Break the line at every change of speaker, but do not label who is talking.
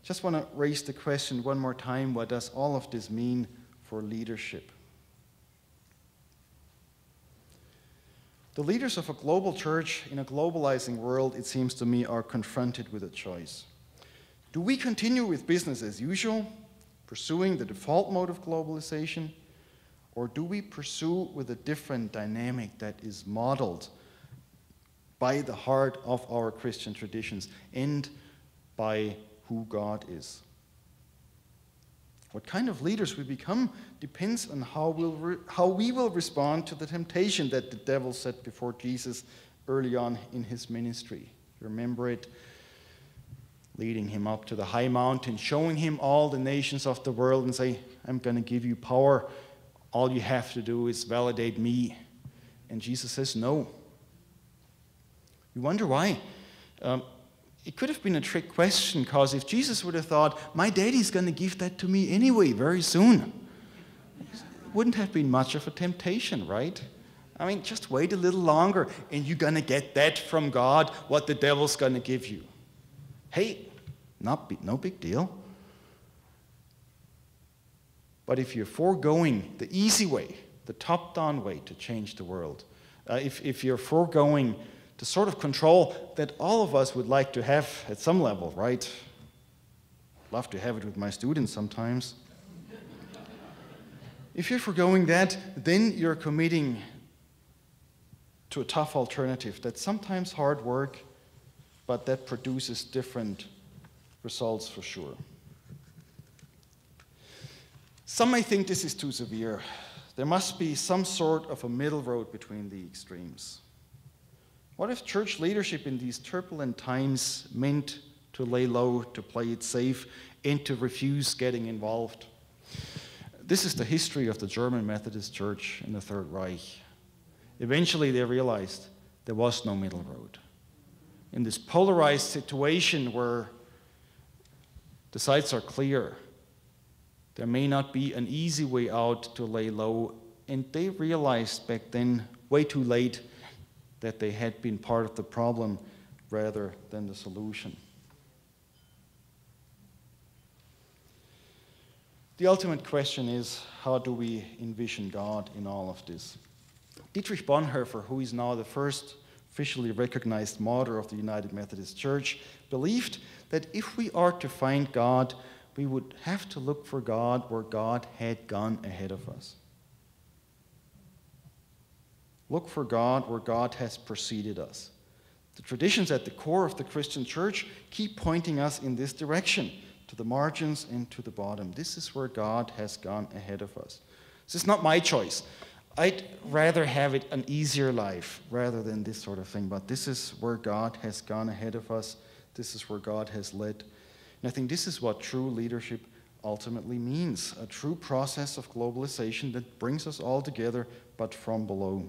Just want to raise the question one more time, what does all of this mean for leadership? The leaders of a global church in a globalizing world, it seems to me, are confronted with a choice. Do we continue with business as usual, pursuing the default mode of globalization, or do we pursue with a different dynamic that is modeled by the heart of our Christian traditions and by who God is? What kind of leaders we become depends on how we will respond to the temptation that the devil set before Jesus early on in his ministry. Remember it? Leading him up to the high mountain, showing him all the nations of the world and say, I'm going to give you power. All you have to do is validate me. And Jesus says no. We wonder why. It could have been a trick question, because if Jesus would have thought, my daddy's going to give that to me anyway very soon, it wouldn't have been much of a temptation, right? I mean, just wait a little longer and you're going to get that from God, what the devil's going to give you. Hey, no big deal. But if you're foregoing the easy way, the top-down way to change the world, if you're foregoing the sort of control that all of us would like to have at some level, right? Love to have it with my students sometimes. If you're foregoing that, then you're committing to a tough alternative that's sometimes hard work, but that produces different results for sure. Some may think this is too severe. There must be some sort of a middle road between the extremes. What if church leadership in these turbulent times meant to lay low, to play it safe, and to refuse getting involved? This is the history of the German Methodist Church in the Third Reich. Eventually they realized there was no middle road. In this polarized situation where the sides are clear, there may not be an easy way out to lay low, and they realized back then, way too late, that they had been part of the problem rather than the solution. The ultimate question is, how do we envision God in all of this? Dietrich Bonhoeffer, who is now the first officially recognized martyr of the United Methodist Church, believed that if we are to find God, we would have to look for God where God had gone ahead of us. Look for God where God has preceded us. The traditions at the core of the Christian church keep pointing us in this direction, to the margins and to the bottom. This is where God has gone ahead of us. This is not my choice. I'd rather have it an easier life rather than this sort of thing, but this is where God has gone ahead of us. This is where God has led. And I think this is what true leadership ultimately means, a true process of globalization that brings us all together, but from below.